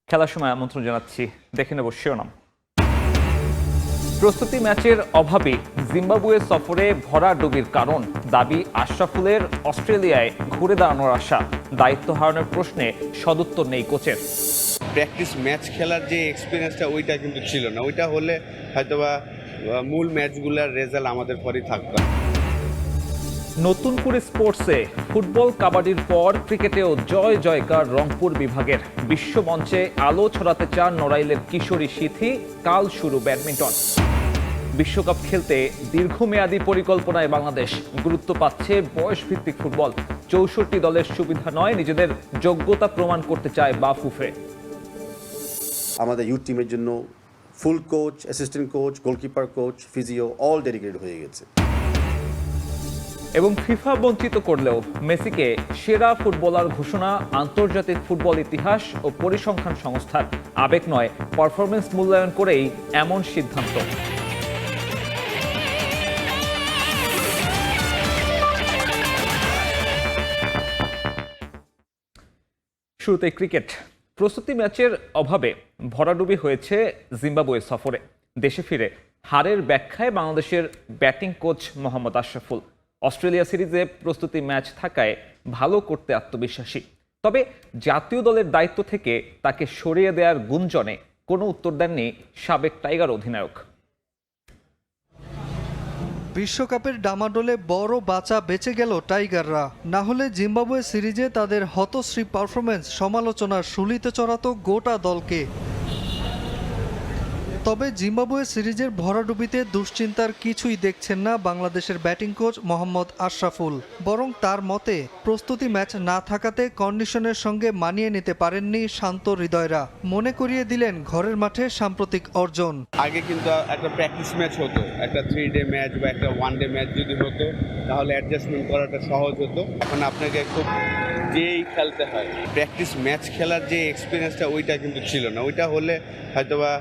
খেলার সময় আমন্ত্রণ জানাচ্ছি, দেখে নেব শিরোনাম। প্রস্তুতি ম্যাচের অভাবে জিম্বাবুয়ে সফরে ভরাডুবির কারণ, দাবি আশরাফুলের অস্ট্রেলিয়ায় ঘুরে দাঁড়ানোর আশা, দায়িত্ব হারানোর প্রশ্নে সদুত্তর নেই কোচের। প্র্যাকটিস ম্যাচ খেলার যে এক্সপিরিয়েন্সটা ওইটা কিন্তু ছিল না। ওইটা হলে হয়তোবা মূল ম্যাচগুলোর রেজাল্ট আমাদের পরই থাকতো। নতুন করে স্পোর্টসে ফুটবল কাবাডির পর ক্রিকেটেও জয় জয়কার রংপুর বিভাগের। বিশ্বমঞ্চে আলো ছড়াতে চান নড়াইলের কিশোরী সিথি, কাল শুরু ব্যাডমিন্টন। বিশ্বকাপ খেলতে দীর্ঘমেয়াদী পরিকল্পনায় বাংলাদেশ, গুরুত্ব পাচ্ছে বয়সভিত্তিক ফুটবল। ৬৪ দলের সুবিধা নয়, নিজেদের যোগ্যতা প্রমাণ করতে চায় বাফুফে। আমাদের ইউথ টিমের জন্য full coach, assistant coach, goalkeeper coach, physio all dedicated হয়ে গেছে। এবং ফিফা বঞ্চিত করলেও মেসিকে সেরা ফুটবলার ঘোষণা আন্তর্জাতিক ফুটবল ইতিহাস ও পরিসংখ্যান সংস্থার। আবেগ নয়, পারফরমেন্স মূল্যায়ন করেই এমন সিদ্ধান্ত। শুরুতে ক্রিকেট। প্রস্তুতি ম্যাচের অভাবে ভরাডুবি হয়েছে জিম্বাবুয়ে সফরে। দেশে ফিরে হারের ব্যাখ্যায় বাংলাদেশের batting coach Mohammad Ashraful. Australia সিরিজে প্রস্তুতি ম্যাচ থাকায় ভালো করতে আত্মবিশ্বাসী, তবে জাতীয় দলের দায়িত্ব থেকে তাকে সরিয়ে দেওয়ার গুঞ্জনে কোনো উত্তর দেননি সাবেক টাইগার অধিনায়ক। বিশ্বকাপের ডামাডোলে বড় বাঁচা বেঁচে গেল টাইগাররা, না হলে জিম্বাবুয়ে সিরিজে তাদের হতশ্রী পারফরমেন্স সমালোচনার শুলিতে চড়াতো গোটা দলকে। তবে জিম্বাবুয়ে সিরিজের ভরাডুবিতে দুশ্চিন্তার কিছুই দেখছেন না বাংলাদেশের ব্যাটিং কোচ মোহাম্মদ আশরাফুল। বরং তার মতে প্রস্তুতি ম্যাচ না থাকাতে কন্ডিশনের সঙ্গে মানিয়ে নিতে পারেননি শান্ত হৃদয়রা। মনে করিয়ে দিলেন ঘরের মাঠে সাম্প্রতিক অর্জন। আগে কিন্তু একটা প্র্যাকটিস ম্যাচ হতো, একটা 3 ডে ম্যাচ বা একটা 1 ডে ম্যাচ যদি হতো তাহলে অ্যাডজাস্টমেন্ট করাটা সহজ হতো। এখন আপনাকে খুব যেই খেলতে হয়। প্র্যাকটিস ম্যাচ খেলার যে এক্সপিরিয়েন্সটা ওইটা কিন্তু ছিল না। ওইটা হলে হয়তোবা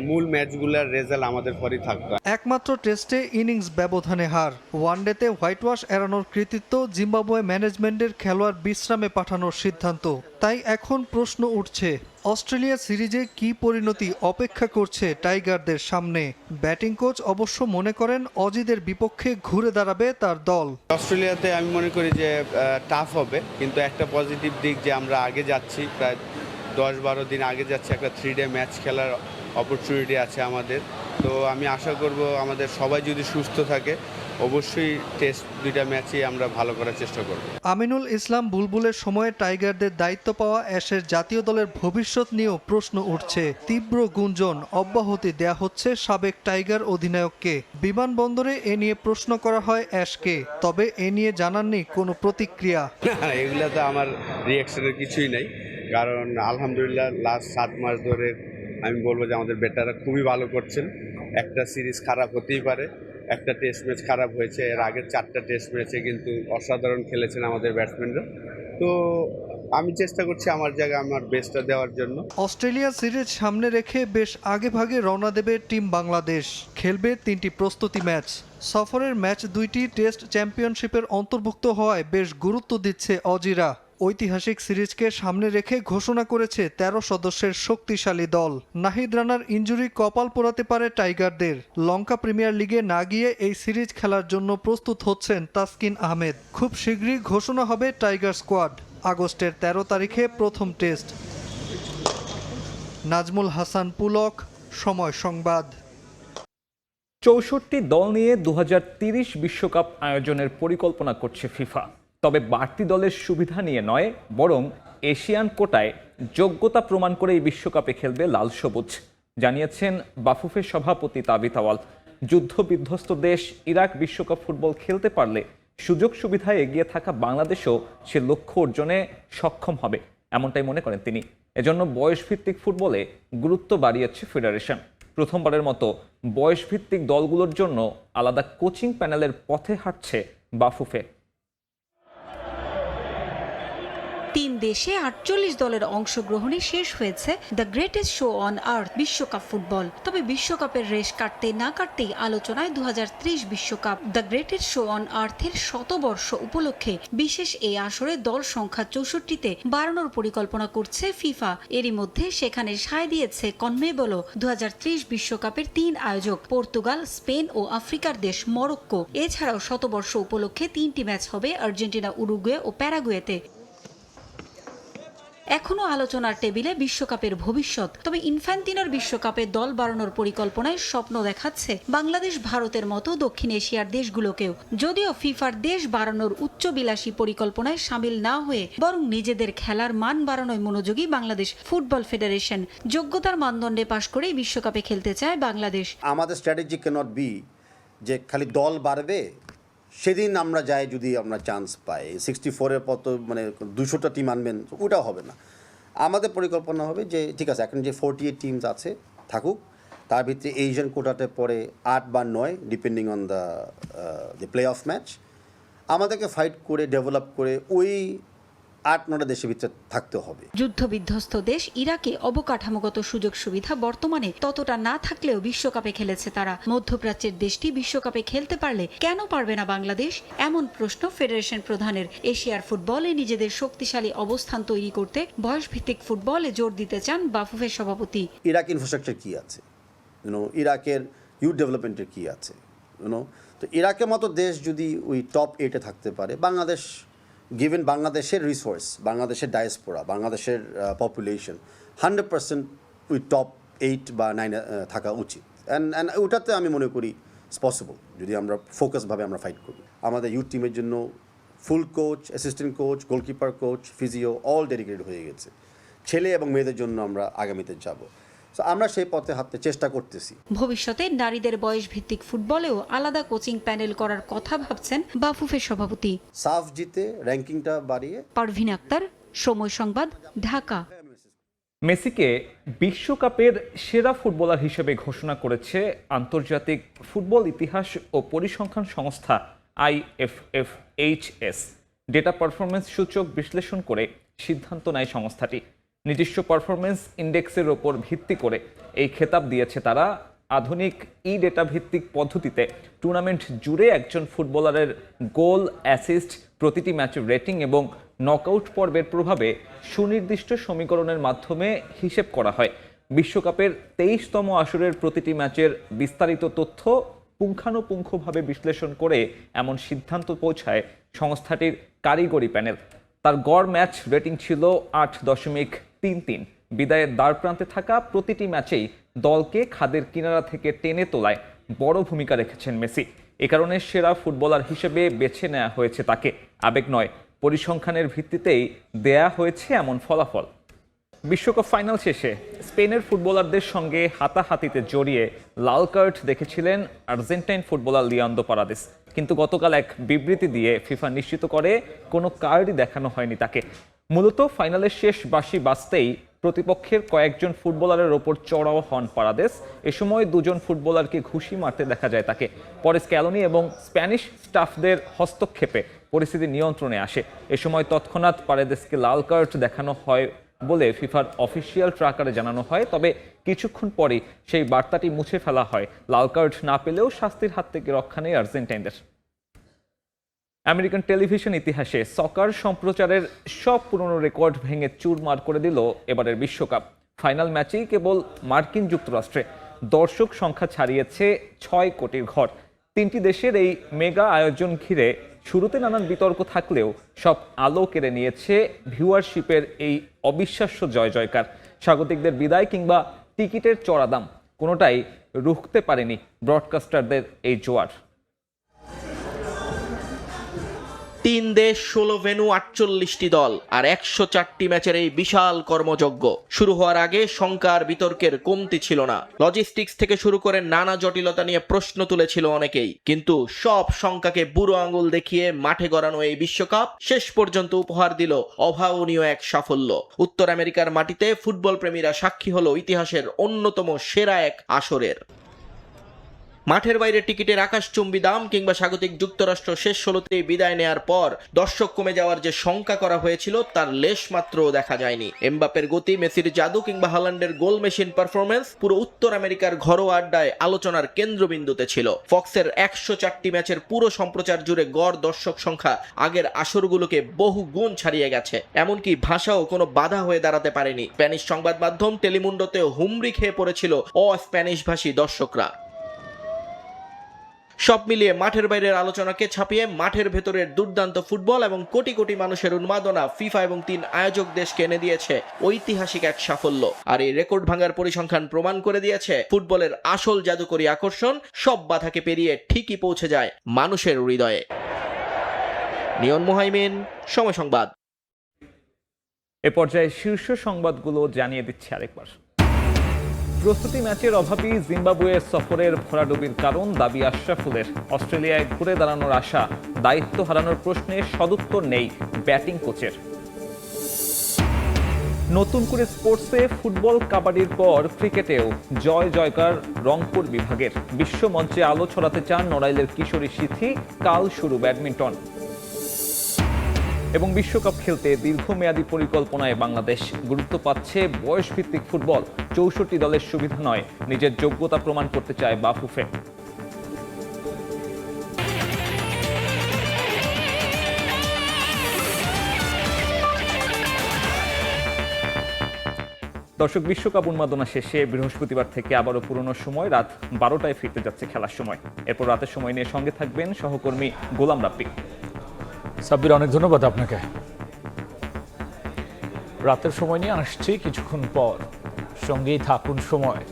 মূল ম্যাচগুলোর রেজাল্ট আমাদের পরই থাকতো। একমাত্র টেস্টে ইনিংস ব্যবধানে হার, ওয়ানডেতে হোয়াইট ওয়াশ এড়ানোর কৃতিত্ব জিম্বাবুয়ে ম্যানেজমেন্টের খেলোয়াড় বিশ্রামে পাঠানোর সিদ্ধান্ত। তাই এখন প্রশ্ন উঠছে, অস্ট্রেলিয়া সিরিজে কি পরিণতি অপেক্ষা করছে টাইগারদের সামনে। ব্যাটিং কোচ অবশ্য মনে করেন অজিদের বিপক্ষে ঘুরে দাঁড়াবে তার দল। অস্ট্রেলিয়াতে আমি মনে করি যে টাফ হবে, কিন্তু একটা পজিটিভ দিক যে আমরা আগে যাচ্ছি, প্রায় 10-12 দিন আগে যাচ্ছি, একটা 3 ডে ম্যাচ খেলার অপরচুনিটি আছে আমাদের। তো আমি আশা করব আমাদের সবাই যদি সুস্থ থাকে অবশ্যই টেস্ট 2টা ম্যাচই আমরা ভালো করার চেষ্টা করব। আমিনুল ইসলাম বুলবুলের সময়ে টাইগারদের দায়িত্ব পাওয়া অ্যাশের জাতীয় দলের ভবিষ্যৎ নিয়েও প্রশ্ন উঠছে। তীব্র গুঞ্জন, অব্যাহতি দেয়া হচ্ছে সাবেক টাইগার অধিনায়ককে। বিমানবন্দরে এ নিয়ে প্রশ্ন করা হয় অ্যাশকে, তবে এ নিয়ে জানাননি কোনো প্রতিক্রিয়া। এগুলা তো আমার রিয়াকশনের কিছুই নেই, কারণ আলহামদুলিল্লাহ লাস্ট 7 মাস ধরে আমি বলবো যে আমাদের ব্যাটাররা খুবই ভালো করছেন। একটা সিরিজ খারাপ হতেই পারে, একটা টেস্ট ম্যাচ খারাপ হয়েছে, এর আগের 4টা টেস্ট ম্যাচে কিন্তু অসাধারণ খেলেছেন আমাদের ব্যাটসম্যানরা। তো আমি চেষ্টা করছি আমার জায়গায় আমার বেস্টটা দেওয়ার জন্য। অস্ট্রেলিয়া সিরিজ সামনে রেখে বেশ আগে ভাগে রওনা দেবে টিম বাংলাদেশ। খেলবে 3টি প্রস্তুতি ম্যাচ। সফরের ম্যাচ 2টি টেস্ট চ্যাম্পিয়নশিপের অন্তর্ভুক্ত হওয়ায় বেশ গুরুত্ব দিচ্ছে অজিরা। ঐতিহাসিক সিরিজকে সামনে রেখে ঘোষণা করেছে 13 সদস্যের শক্তিশালী দল। নাহিদ রানার ইনজুরি কপাল পোড়াতে পারে টাইগারদের। লঙ্কা প্রিমিয়ার লিগে না গিয়ে এই সিরিজ খেলার জন্য প্রস্তুত হচ্ছেন তাসকিন আহমেদ। খুব শীঘ্রই ঘোষণা হবে টাইগার স্কোয়াড। আগস্টের 13 তারিখে প্রথম টেস্ট। নাজমুল হাসান পুলক, সময় সংবাদ। ৬৪ দল নিয়ে ২০৩০ বিশ্বকাপ আয়োজনের পরিকল্পনা করছে ফিফা। তবে বাড়তি দলের সুবিধা নিয়ে নয়, বরং এশিয়ান কোটায় যোগ্যতা প্রমাণ করে এই বিশ্বকাপে খেলবে লাল সবুজ, জানিয়েছেন বাফুফের সভাপতি তাবিত আওয়াল। যুদ্ধ বিধ্বস্ত দেশ ইরাক বিশ্বকাপ ফুটবল খেলতে পারলে সুযোগ সুবিধায় এগিয়ে থাকা বাংলাদেশও সে লক্ষ্য অর্জনে সক্ষম হবে, এমনটাই মনে করেন তিনি। এজন্য বয়সভিত্তিক ফুটবলে গুরুত্ব বাড়িয়েছে ফেডারেশন। প্রথমবারের মতো বয়সভিত্তিক দলগুলোর জন্য আলাদা কোচিং প্যানেলের পথে হাঁটছে বাফুফে। 3 দেশে 48 দলের অংশগ্রহণে শেষ হয়েছে the greatest show on earth বিশ্বকাপ ফুটবল। তবে বিশ্বকাপের রেশ কাটতে না কাটতেই আলোচনায় 2030 বিশ্বকাপ। দ্য গ্রেটেস্ট শো অন আর্থের শতবর্ষ উপলক্ষে বিশেষ এই আসরে দল সংখ্যা 64-তে বাড়ানোর পরিকল্পনা করছে ফিফা। এরই মধ্যে সেখানে সায় দিয়েছে কনমেবলও। 2030 বিশ্বকাপের 3 আয়োজক পর্তুগাল, স্পেন ও আফ্রিকার দেশ মরক্কো। এছাড়াও শতবর্ষ উপলক্ষে 3টি ম্যাচ হবে আর্জেন্টিনা, উরুগুয়ে ও প্যারাগুয়েতে। এখনো আলোচনার টেবিলে বিশ্বকাপের ভবিষ্যৎ। তবে ইনফ্যান্টিনোর বিশ্বকাপে দল বাড়ানোর পরিকল্পনায় স্বপ্ন দেখাচ্ছে বাংলাদেশ, ভারতের মতো দক্ষিণ এশিয়ার দেশগুলোকেও। যদিও ফিফার দেশ বাড়ানোর উচ্চবিলাসী পরিকল্পনায় সামিল না হয়ে বরং নিজেদের খেলার মান বাড়ানোয় মনোযোগী বাংলাদেশ ফুটবল ফেডারেশন। যোগ্যতার মানদণ্ডে পাশ করেই বিশ্বকাপে খেলতে চায় বাংলাদেশ। আমাদের স্ট্র্যাটেজি ক্যানট বি যে খালি দল বাড়বে সেদিন আমরা যাই, যদি আমরা চান্স পাই 64-এর পর তো মানে 200টা টিম আনবেন, ওটাও হবে না। আমাদের পরিকল্পনা হবে যে ঠিক আছে, এখন যে 48 টিমস আছে থাকুক, তার ভিতরে এশিয়ান কোটাতে পরে 8 বা 9 depending on the play of match আমাদেরকে ফাইট করে ডেভেলপ করে ওই 8-9টা দেশের ভিতরে থাকতে হবে। যুদ্ধবিধ্বস্ত দেশ ইরাকে অবকাঠামোগত সুযোগ সুবিধা বর্তমানে ততটা না থাকলেও বিশ্বকাপে খেলেছে তারা। মধ্যপ্রাচ্যের দেশটি বিশ্বকাপে খেলতে পারলে কেন পারবে না বাংলাদেশ? এমন প্রশ্ন ফেডারেশন প্রধানের। এশিয়ার ফুটবলে নিজেদের শক্তিশালী অবস্থান তৈরি করতে বয়সভিত্তিক ফুটবলে জোর দিতে চান বাফুফের সভাপতি। ইরাক ইনফ্রাস্ট্রাকচার কী আছে, ইরাকের ইউথ ডেভেলপমেন্টের কী আছে, তো ইরাকের মতো দেশ যদি ওই টপ 8-এ থাকতে পারে, বাংলাদেশ গিভেন বাংলাদেশের রিসোর্স, বাংলাদেশের ডায়াসপোরা, বাংলাদেশের পপুলেশন 100% ওই টপ 8 বা 9 থাকা উচিত। অ্যান্ড ওটাতে আমি মনে করি পসিবল যদি আমরা ফোকাসভাবে আমরা ফাইট করি। আমাদের ইউথ টিমের জন্য full coach, assistant coach, goalkeeper coach, physio all dedicated হয়ে গেছে। ছেলে এবং মেয়েদের জন্য আমরা আগামীতে যাব, তো আমরা সেই পথে হাঁটতে চেষ্টা করতেছি। ভবিষ্যতে নারীদের বয়স ভিত্তিক ফুটবলেও আলাদা কোচিং প্যানেল করার কথা ভাবছেন বাফুফের সভাপতি। সাফ জিতে র্যাঙ্কিংটা বাড়িয়ে। পারভিন আক্তার, সময় সংবাদ, ঢাকা। মেসিকে বিশ্বকাপের সেরা ফুটবলার হিসেবে ঘোষণা করেছে আন্তর্জাতিক ফুটবল ইতিহাস ও পরিসংখ্যান সংস্থা IFFHS। ডেটা পারফরমেন্স সূচক বিশ্লেষণ করে সিদ্ধান্ত নেয় সংস্থাটি। নিজস্ব পারফরমেন্স ইন্ডেক্সের ওপর ভিত্তি করে এই খেতাব দিয়েছে তারা। আধুনিক ডেটা ভিত্তিক পদ্ধতিতে টুর্নামেন্ট জুড়ে একজন ফুটবলারের গোল, অ্যাসিস্ট, প্রতিটি ম্যাচের রেটিং এবং নকআউট পর্বের প্রভাবে সুনির্দিষ্ট সমীকরণের মাধ্যমে হিসেব করা হয়। বিশ্বকাপের 23তম আসরের প্রতিটি ম্যাচের বিস্তারিত তথ্য পুঙ্খানুপুঙ্খভাবে বিশ্লেষণ করে এমন সিদ্ধান্ত পৌঁছায় সংস্থাটির কারিগরি প্যানেল। তার গড় ম্যাচ রেটিং ছিল 8.33। বিদায়ের দ্বারপ্রান্তে থাকা প্রতিটি ম্যাচেই দলকে খাদের কিনারা থেকে টেনে তোলায় বড় ভূমিকা রেখেছেন মেসি। এ কারণে সেরা ফুটবলার হিসেবে বেছে নেওয়া হয়েছে তাকে। আবেগ নয়, পরিসংখ্যানের ভিত্তিতেই দেয়া হয়েছে এমন ফলাফল। বিশ্বকাপ ফাইনাল শেষে স্পেনের ফুটবলারদের সঙ্গে হাতাহাতিতে জড়িয়ে লাল কার্ড দেখেছিলেন আর্জেন্টাইন ফুটবলার লিয়ান্দ্রো পারাদেস। কিন্তু গতকাল এক বিবৃতি দিয়ে ফিফা নিশ্চিত করে কোনো কার্ডই দেখানো হয়নি তাকে। মূলত ফাইনালের শেষ বাঁশি বাজতেই প্রতিপক্ষের কয়েকজন ফুটবলারের ওপর চড়াও হন পারাদেস। এ সময় দুজন ফুটবলারকে ঘুষি মারতে দেখা যায় তাকে। পরে স্ক্যালোনি এবং স্প্যানিশ স্টাফদের হস্তক্ষেপে পরিস্থিতি নিয়ন্ত্রণে আসে। এ সময় তৎক্ষণাৎ পারাদেসকে লাল কার্ড দেখানো হয় বলে ফিফার অফিসিয়াল ট্র্যাকারে জানানো হয়। তবে কিছুক্ষণ পরই সেই বার্তাটি মুছে ফেলা হয়। লাল কার্ড না পেলেও শাস্তির হাত থেকে রক্ষা নেই আর্জেন্টাইনদের। আমেরিকান টেলিভিশন ইতিহাসে সকার সম্প্রচারের সব পুরনো রেকর্ড ভেঙে চুরমার করে দিল এবারের বিশ্বকাপ। ফাইনাল ম্যাচেই কেবল মার্কিন যুক্তরাষ্ট্রে দর্শক সংখ্যা ছাড়িয়েছে 6 কোটির ঘর। 3টি দেশের এই মেগা আয়োজন ঘিরে শুরুতে নানান বিতর্ক থাকলেও সব আলো কেড়ে নিয়েছে ভিউয়ারশিপের এই অবিশ্বাস্য জয় জয়কার। স্বাগতিকদের বিদায় কিংবা টিকিটের চড়া দাম কোনোটাই রুখতে পারেনি ব্রডকাস্টারদের এই জোয়ার। 3 দেশ, 16 ভেন্যু, 48টি দল আর 104টি ম্যাচের এই বিশাল কর্মযজ্ঞ শুরু হওয়ার আগে শঙ্কার বিতর্কের কমতি ছিল না। লজিস্টিক্স থেকে শুরু করে নানা জটিলতা নিয়ে প্রশ্ন তুলেছিল অনেকেই, কিন্তু সব শঙ্কাকে বুড়ো আঙুল দেখিয়ে মাঠে গড়ানো এই বিশ্বকাপ শেষ পর্যন্ত উপহার দিল অভাবনীয় এক সাফল্য। উত্তর আমেরিকার মাটিতে ফুটবল প্রেমীরা সাক্ষী হলো ইতিহাসের অন্যতম সেরা এক আসরের। মাঠের বাইরে টিকিটের আকাশচুম্বী দাম কিংবা স্বাগতিক যুক্তরাষ্ট্র শেষ 16তেই বিদায় নেয়ার পর দর্শক কমে যাওয়ার যে শঙ্কা করা হয়েছিল তার লেশ মাত্রও দেখা যায়নি। এমবাপ্পের গতি, মেসির জাদু কিংবা হালান্ডের গোল মেশিন পারফরমেন্স পুরো উত্তর আমেরিকার ঘরোয়া আড্ডায় আলোচনার কেন্দ্রবিন্দুতে ছিল। ফক্সের 104টি ম্যাচের পুরো সম্প্রচার জুড়ে গড় দর্শক সংখ্যা আগের আসরগুলোকে বহু গুণ ছাড়িয়ে গেছে। এমনকি ভাষাও কোনো বাধা হয়ে দাঁড়াতে পারেনি। স্প্যানিশ সংবাদ মাধ্যম টেলিমুন্ডোতে হুমড়ি খেয়ে পড়েছিল স্প্যানিশ ভাষী দর্শকরা। সব মিলিয়ে মাঠের বাইরের আলোচনাকে ছাপিয়ে মাঠের ভেতরের দুর্দান্ত ফুটবল এবং কোটি কোটি মানুষের উন্মাদনা ফিফা এবং 3 আয়োজক দেশকে এনে দিয়েছে ঐতিহাসিক এক সাফল্য। আর এই রেকর্ড ভাঙার পরিসংখ্যান প্রমাণ করে দিয়েছে ফুটবলের আসল জাদুকরী আকর্ষণ সব বাধাকে পেরিয়ে ঠিকই পৌঁছে যায় মানুষের হৃদয়ে। নিয়ন মুহাইমিন, সময় সংবাদ। এ পর্যায়ে শীর্ষ সংবাদগুলো জানিয়ে দিচ্ছে আরেকবার। প্রস্তুতি ম্যাচের অভাবই জিম্বাবুয়ে সফরের ভরাডুবির কারণ দাবি আশরাফুলের। অস্ট্রেলিয়ায় ঘুরে দাঁড়ানোর আশা, দায়িত্ব হারানোর প্রশ্নে সদুত্তর নেই ব্যাটিং কোচের। নতুন করে স্পোর্টসে ফুটবল, কাবাডির পর ক্রিকেটেও জয় জয়কার রংপুর বিভাগের। বিশ্ব মঞ্চে আলো ছড়াতে চান নড়াইলের কিশোরী সিথি। কাল শুরু ব্যাডমিন্টন। এবং বিশ্বকাপ খেলতে দীর্ঘমেয়াদী পরিকল্পনায় বাংলাদেশ। গুরুত্ব পাচ্ছে বয়সভিত্তিক ফুটবল। 64 দলের সুবিধা নয়, নিজের যোগ্যতা প্রমাণ করতে চায় বাফুফে। দর্শক, বিশ্বকাপ উন্মাদনা শেষে বৃহস্পতিবার থেকে আবারও পুরনো সময় রাত 12টায় ফিরতে যাচ্ছে খেলার সময়। এরপর রাতের সময় নিয়ে সঙ্গে থাকবেন সহকর্মী গোলাম রাব্বি। সাব্বির, অনেক ধন্যবাদ আপনাকে। রাতের সময় নিয়ে আসছি কিছুক্ষণ পর, সঙ্গেই থাকুন সময়।